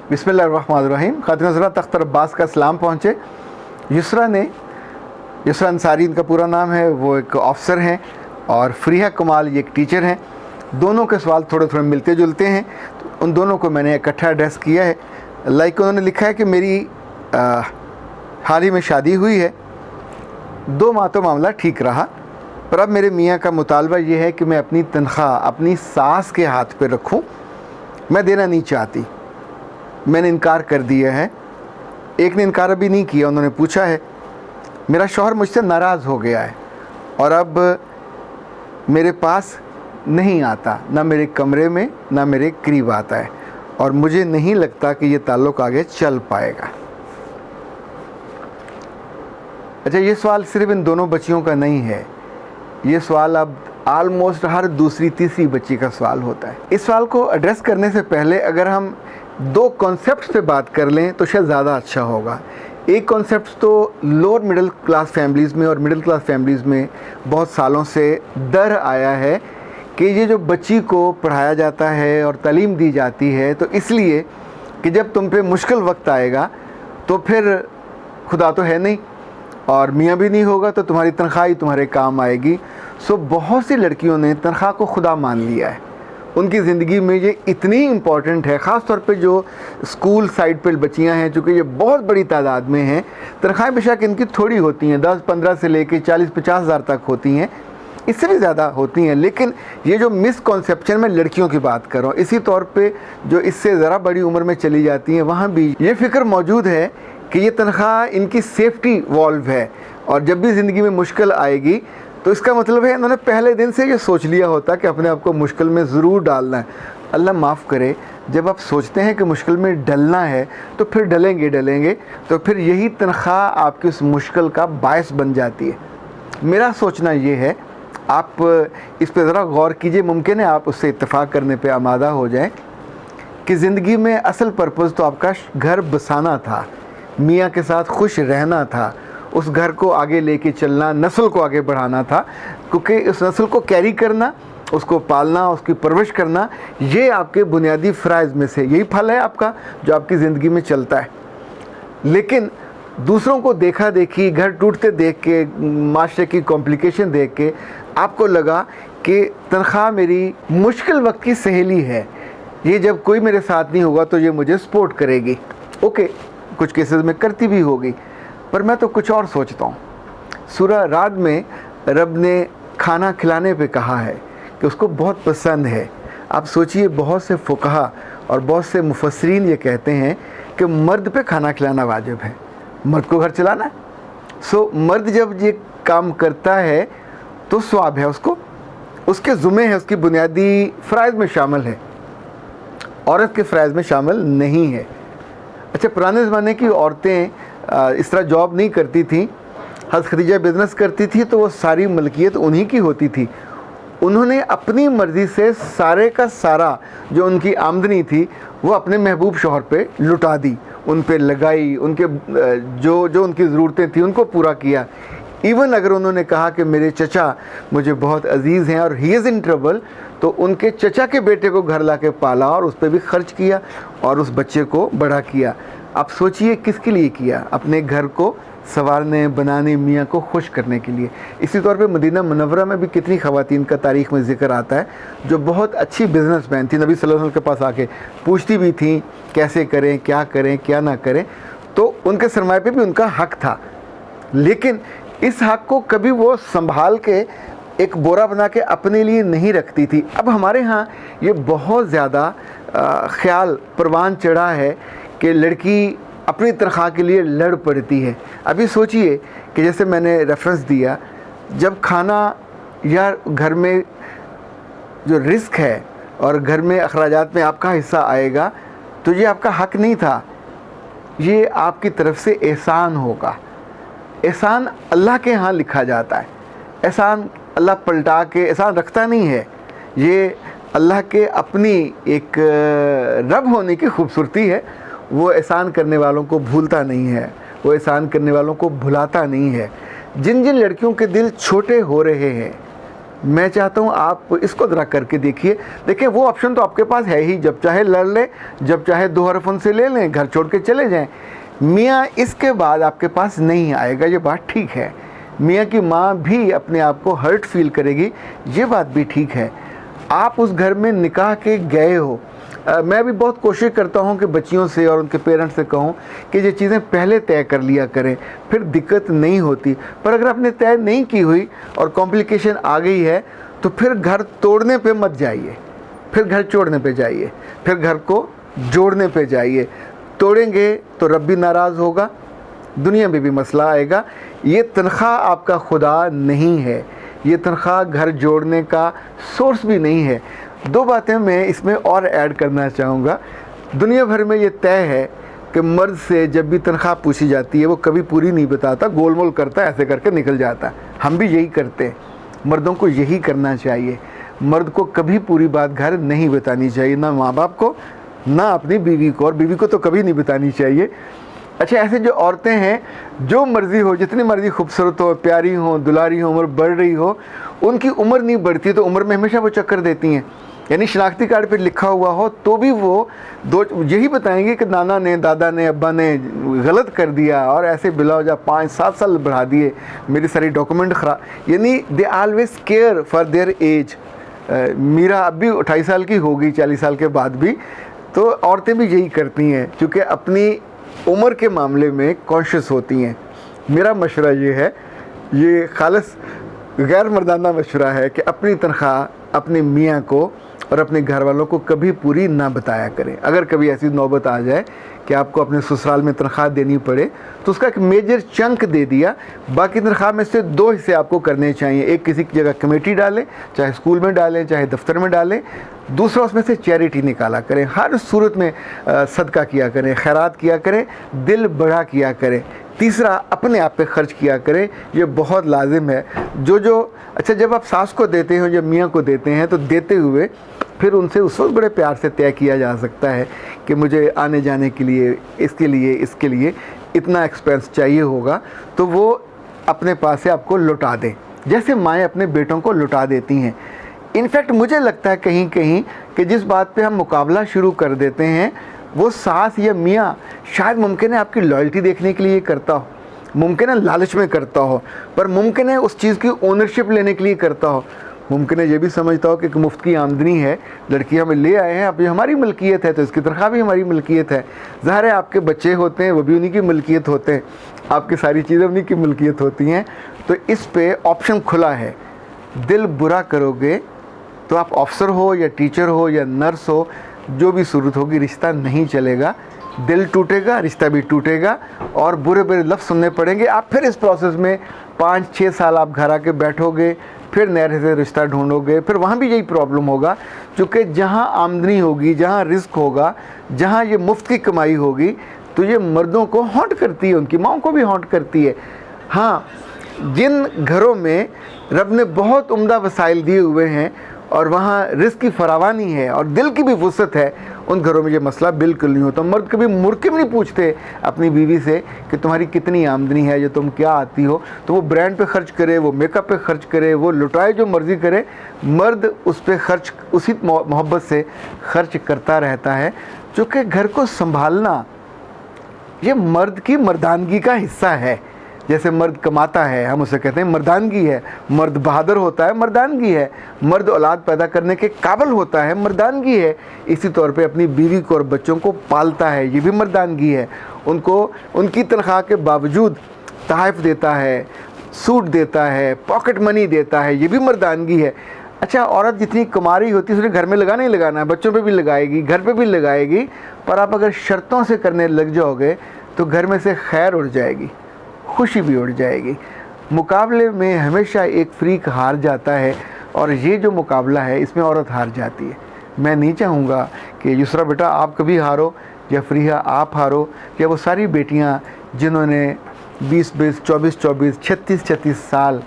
बिस्मिल्लाहिर्रहमानिर्रहीम। खातिन हज़रात, अख्तर अब्बास का सलाम पहुँचे। युसरा अंसारी इनका पूरा नाम है, वो एक ऑफिसर हैं और फ़रीहा कमाल ये एक टीचर हैं। दोनों के सवाल थोड़े थोड़े मिलते जुलते हैं, तो उन दोनों को मैंने इकट्ठा एड्रेस किया है। उन्होंने लिखा है कि मेरी हाल ही में शादी हुई है, 2 माह तो मामला ठीक रहा, पर अब मेरे मियाँ का मुतालबा ये है कि मैं अपनी तनख्वाह अपनी सास के हाथ पे रखूं। मैं देना नहीं चाहती, मैंने इनकार कर दिया है। एक ने इनकार अभी नहीं किया, उन्होंने पूछा है। मेरा शौहर मुझसे नाराज़ हो गया है और अब मेरे पास नहीं आता, ना मेरे कमरे में ना मेरे करीब आता है, और मुझे नहीं लगता कि ये ताल्लुक़ आगे चल पाएगा। अच्छा, ये सवाल सिर्फ इन दोनों बच्चियों का नहीं है, ये सवाल अब आलमोस्ट हर दूसरी तीसरी बच्ची का सवाल होता है। इस सवाल को एड्रेस करने से पहले अगर हम 2 कॉन्सेप्ट्स पे बात कर लें तो शायद ज़्यादा अच्छा होगा। एक कॉन्सेप्ट तो लोअर मिडिल क्लास फैमिलीज़ में और मिडिल क्लास फैमिलीज़ में बहुत सालों से डर आया है कि ये जो बच्ची को पढ़ाया जाता है और तालीम दी जाती है तो इसलिए कि जब तुम पे मुश्किल वक्त आएगा तो फिर खुदा तो है नहीं और मियाँ भी नहीं होगा, तो तुम्हारी तनख्वाह ही तुम्हारे काम आएगी। सो बहुत सी लड़कियों ने तनख्वाह को खुदा मान लिया है। उनकी ज़िंदगी में ये इतनी इम्पॉर्टेंट है, ख़ास तौर पे जो स्कूल साइड पे बच्चियां हैं, चूँकि ये बहुत बड़ी तादाद में हैं। तनख्वाहें बेशक इनकी थोड़ी होती हैं, 10-15 से लेके 40-50 हज़ार तक होती हैं, इससे भी ज़्यादा होती हैं, लेकिन ये जो मिसकॉन्सेप्शन में लड़कियों की बात कर रहा हूँ, इसी तौर पे जो इससे ज़रा बड़ी उम्र में चली जाती हैं वहाँ भी ये फ़िक्र मौजूद है कि ये तनख्वाह इनकी सेफ्टी वॉल्व है और जब भी ज़िंदगी में मुश्किल आएगी तो इसका मतलब है इन्होंने पहले दिन से ये सोच लिया होता कि अपने आप को मुश्किल में ज़रूर डालना है। अल्लाह माफ़ करे, जब आप सोचते हैं कि मुश्किल में डलना है तो फिर डलेंगे तो फिर यही तनख्वाह आपकी उस मुश्किल का बायस बन जाती है। मेरा सोचना ये है, आप इस पर ज़रा गौर कीजिए, मुमकिन है आप उससे इत्तेफाक करने पर आमादा हो जाएं कि ज़िंदगी में असल पर्पज़ तो आपका घर बसाना था, मियाँ के साथ खुश रहना था, उस घर को आगे लेके चलना, नस्ल को आगे बढ़ाना था, क्योंकि उस नस्ल को कैरी करना, उसको पालना, उसकी परवरिश करना, ये आपके बुनियादी फ़राइज़ में से यही फल है आपका जो आपकी ज़िंदगी में चलता है। लेकिन दूसरों को देखा देखी, घर टूटते देख के, माशरे की कॉम्प्लिकेशन देख के आपको लगा कि तनख्वाह मेरी मुश्किल वक्त की सहेली है, ये जब कोई मेरे साथ नहीं होगा तो ये मुझे सपोर्ट करेगी। ओके, कुछ केसेस में करती भी होगी, पर मैं तो कुछ और सोचता हूँ। सूरह राद में रब ने खाना खिलाने पे कहा है कि उसको बहुत पसंद है। आप सोचिए, बहुत से फुक़हा और बहुत से मुफस्सिरीन ये कहते हैं कि मर्द पे खाना खिलाना वाजिब है, मर्द को घर चलाना। सो मर्द जब ये काम करता है तो सवाब है उसको, उसके ज़ुम्मे है, उसकी बुनियादी फ़राइज़ में शामिल है, औरत के फ़राइज़ में शामिल नहीं है। अच्छा, पुराने ज़माने की औरतें इस तरह जॉब नहीं करती थी। हज़रत खदीजा बिज़नेस करती थी तो वो सारी मलकियत उन्हीं की होती थी। उन्होंने अपनी मर्ज़ी से सारे का सारा जो उनकी आमदनी थी वो अपने महबूब शौहर पे लुटा दी, उन पे लगाई, उनके जो उनकी ज़रूरतें थी उनको पूरा किया। इवन अगर उन्होंने कहा कि मेरे चचा मुझे बहुत अजीज़ हैं और ही इज़ इन ट्रबल, तो उनके चचा के बेटे को घर ला के पाला और उस पर भी खर्च किया और उस बच्चे को बड़ा किया। आप सोचिए किसके लिए किया? अपने घर को संवारने, बनाने, मियाँ को खुश करने के लिए। इसी तौर पे मदीना मुनव्वरा में भी कितनी ख़वातीन का तारीख़ में ज़िक्र आता है जो बहुत अच्छी बिज़नेसमैन थी, नबी सल्लल्लाहु अलैहि वसल्लम के पास आके पूछती भी थी कैसे करें, क्या ना करें, तो उनके सरमाए पे भी उनका हक़ था, लेकिन इस हक़ को कभी वो संभाल के एक बोरा बना के अपने लिए नहीं रखती थी। अब हमारे यहाँ ये बहुत ज़्यादा ख़्याल परवान चढ़ा है कि लड़की अपनी तनख्वाह के लिए लड़ पड़ती है। अभी सोचिए कि जैसे मैंने रेफरेंस दिया, जब खाना या घर में जो रिस्क है और घर में अखराजात में आपका हिस्सा आएगा तो ये आपका हक़ नहीं था, ये आपकी तरफ से एहसान होगा। एहसान अल्लाह के यहाँ लिखा जाता है, एहसान अल्लाह पलटा के एहसान रखता नहीं है, ये अल्लाह के अपनी एक रब होने की खूबसूरती है। वो एहसान करने वालों को भूलता नहीं है, वो एहसान करने वालों को भुलाता नहीं है। जिन जिन लड़कियों के दिल छोटे हो रहे हैं मैं चाहता हूँ आप इसको ज़रा करके देखिए। देखिए वो ऑप्शन तो आपके पास है ही, जब चाहे लड़ लें, जब चाहे 2 हरफ उनसे ले लें, घर छोड़ के चले जाएं। मियाँ इसके बाद आपके पास नहीं आएगा, ये बात ठीक है। मियाँ की माँ भी अपने आप को हर्ट फील करेगी, ये बात भी ठीक है। आप उस घर में निकाह के गए हो। मैं भी बहुत कोशिश करता हूँ कि बच्चियों से और उनके पेरेंट्स से कहूँ कि ये चीज़ें पहले तय कर लिया करें, फिर दिक्कत नहीं होती। पर अगर आपने तय नहीं की हुई और कॉम्प्लिकेशन आ गई है तो फिर घर तोड़ने पे मत जाइए, फिर घर छोड़ने पे जाइए, फिर घर को जोड़ने पे जाइए। तोड़ेंगे तो रब भी नाराज़ होगा, दुनिया में भी मसला आएगा। ये तनख्वाह आपका खुदा नहीं है, ये तनख्वाह घर जोड़ने का सोर्स भी नहीं है। 2 बातें मैं इसमें और ऐड करना चाहूँगा। दुनिया भर में ये तय है कि मर्द से जब भी तनख्वाह पूछी जाती है वो कभी पूरी नहीं बताता, गोल मोल करता है, ऐसे करके निकल जाता है। हम भी यही करते हैं, मर्दों को यही करना चाहिए। मर्द को कभी पूरी बात घर नहीं बतानी चाहिए, ना माँ बाप को, ना अपनी बीवी को, और बीवी को तो कभी नहीं बतानी चाहिए। अच्छा, ऐसे जो औरतें हैं, जो मर्ज़ी हो, जितनी मर्ज़ी खूबसूरत हो, प्यारी हो, दुलारी हो, उम्र बढ़ रही हो, उनकी उम्र नहीं बढ़ती तो उम्र में हमेशा वो चक्कर देती हैं। यानी शनाख्ती कार्ड पे लिखा हुआ हो तो भी वो यही बताएंगे कि नाना ने, दादा ने, अब्बा ने गलत कर दिया और ऐसे बिला वजह 5-7 साल बढ़ा दिए, मेरी सारी डॉक्यूमेंट ख़राब। यानी they always care for their age. Meera अब भी 28 साल की हो गई, 40 साल के बाद भी। तो औरतें भी यही करती हैं, चूँकि अपनी उम्र के मामले में कॉन्शियस होती हैं। मेरा मशवरा ये है, ये खालिस गैर मर्दाना मशवरा है कि अपनी तनख्वाह अपने मियाँ को और अपने घर वालों को कभी पूरी ना बताया करें। अगर कभी ऐसी नौबत आ जाए कि आपको अपने ससुराल में तनख्वाह देनी पड़े तो उसका एक मेजर चंक दे दिया, बाकी तनख्वाह में से 2 हिस्से आपको करने चाहिए। एक किसी की जगह कमेटी डालें, चाहे स्कूल में डालें, चाहे दफ्तर में डालें। दूसरा उसमें से चैरिटी निकाला करें, हर सूरत में सदका किया करें, खैरात किया करें, दिल बड़ा किया करें। तीसरा, अपने आप पे खर्च किया करें, ये बहुत लाजिम है। अच्छा, जब आप सास को देते हो, जब मियाँ को देते हैं, तो देते हुए फिर उनसे उस वक्त बड़े प्यार से तय किया जा सकता है कि मुझे आने जाने के लिए, इसके लिए इतना एक्सपेंस चाहिए होगा, तो वो अपने पास से आपको लौटा दें, जैसे माएँ अपने बेटों को लौटा देती हैं। इनफैक्ट मुझे लगता है कहीं कहीं कि जिस बात पे हम मुकाबला शुरू कर देते हैं, वो सास या मियाँ शायद मुमकिन है आपकी लॉयल्टी देखने के लिए करता हो, मुमकिन है लालच में करता हो, पर मुमकिन है उस चीज़ की ओनरशिप लेने के लिए करता हो। मुमकिन है ये भी समझता हो कि मुफ्त की आमदनी है, लड़की हमें ले आए हैं, अब ये हमारी मलकियत है तो इसकी तनख्वाह भी हमारी मलकियत है। ज़ाहिर है आपके बच्चे होते हैं, वो भी उन्हीं की मलकियत होते हैं, आपकी सारी चीज़ें उन्हीं की मलकियत होती हैं। तो इस पे ऑप्शन खुला है। दिल बुरा करोगे तो आप अफसर हो या टीचर हो या नर्स हो, जो भी सूरत होगी, रिश्ता नहीं चलेगा। दिल टूटेगा, रिश्ता भी टूटेगा और बुरे बुरे लफ्ज़ सुनने पड़ेंगे। आप फिर इस प्रोसेस में 5-6 साल आप घर आके बैठोगे, फिर नए से रिश्ता ढूंढोगे, फिर वहाँ भी यही प्रॉब्लम होगा। क्योंकि जहाँ आमदनी होगी, जहाँ रिस्क होगा, जहाँ ये मुफ्त की कमाई होगी, तो ये मर्दों को हॉन्ट करती है, उनकी माँओं को भी हॉन्ट करती है। हाँ, जिन घरों में रब ने बहुत उम्दा वसाइल दिए हुए हैं और वहाँ रिस्क की फरावानी है और दिल की भी वुसअत है, उन घरों में ये मसला बिल्कुल नहीं होता। मर्द कभी मुड़ के भी नहीं पूछते अपनी बीवी से कि तुम्हारी कितनी आमदनी है, या तुम क्या आती हो। तो वो ब्रांड पे खर्च करे, वो मेकअप पे खर्च करे, वो लुटाए जो मर्ज़ी करे, मर्द उस पर खर्च उसी मोहब्बत से खर्च करता रहता है। चूँकि घर को संभालना ये मर्द की मर्दानगी का हिस्सा है। जैसे मर्द कमाता है, हम उसे कहते हैं मर्दानगी है। मर्द बहादुर होता है, मर्दानगी है। मर्द औलाद पैदा करने के काबिल होता है, मर्दानगी है। इसी तौर पे अपनी बीवी को और बच्चों को पालता है, ये भी मर्दानगी है। उनको उनकी तनख्वाह के बावजूद तहफ़ देता है, सूट देता है, पॉकेट मनी देता है, ये भी मर्दानगी है। अच्छा, औरत जितनी कमा रही होती है उसने घर में लगाना ही लगाना है, बच्चों पे भी लगाएगी, घर पे भी लगाएगी। पर आप अगर शर्तों से करने लग जाओगे तो घर में से खैर उड़ जाएगी, खुशी भी उड़ जाएगी। मुकाबले में हमेशा एक फ्रीक हार जाता है और ये जो मुकाबला है इसमें औरत हार जाती है। मैं नहीं चाहूँगा कि युसरा बेटा आप कभी हारो, या फरीहा आप हारो, या वो सारी बेटियाँ जिन्होंने 20-20, 24-24, 36-36 साल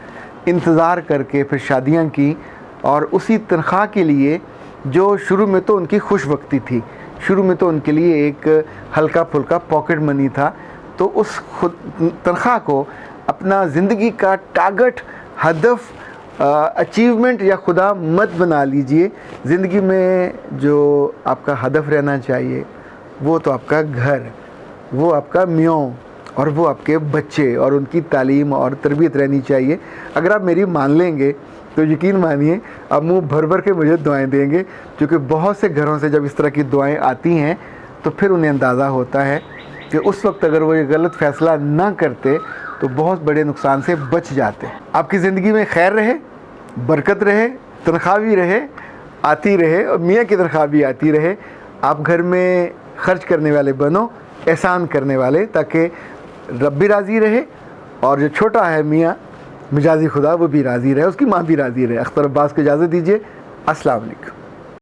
इंतज़ार करके फिर शादियाँ की, और उसी तनख्वाह के लिए जो शुरू में तो उनकी खुश वक्ती थी, शुरू में तो उनके लिए एक हल्का फुल्का पॉकेट मनी था, तो उस तनख्वाह को अपना ज़िंदगी का टारगेट, हदफ अचीवमेंट या खुदा मत बना लीजिए। ज़िंदगी में जो आपका हदफ रहना चाहिए वो तो आपका घर, वो आपका मियाँ और वो आपके बच्चे और उनकी तालीम और तरबियत रहनी चाहिए। अगर आप मेरी मान लेंगे तो यकीन मानिए आप मुंह भर भर के मुझे दुआएं देंगे, क्योंकि बहुत से घरों से जब इस तरह की दुआएं आती हैं तो फिर उन्हें अंदाज़ा होता है कि उस वक्त अगर वो ये गलत फ़ैसला ना करते तो बहुत बड़े नुकसान से बच जाते। आपकी ज़िंदगी में खैर रहे, बरकत रहे, तनख्वाह भी रहे, आती रहे और मियाँ की तनख्वाह भी आती रहे। आप घर में खर्च करने वाले बनो, एहसान करने वाले, ताकि रब भी राज़ी रहे और जो छोटा है मियाँ मिजाजी खुदा वो भी राज़ी रहे, उसकी माँ भी राज़ी रहे। अख्तर अब्बास को इजाज़त दीजिए। अस्सलाम वालेकुम।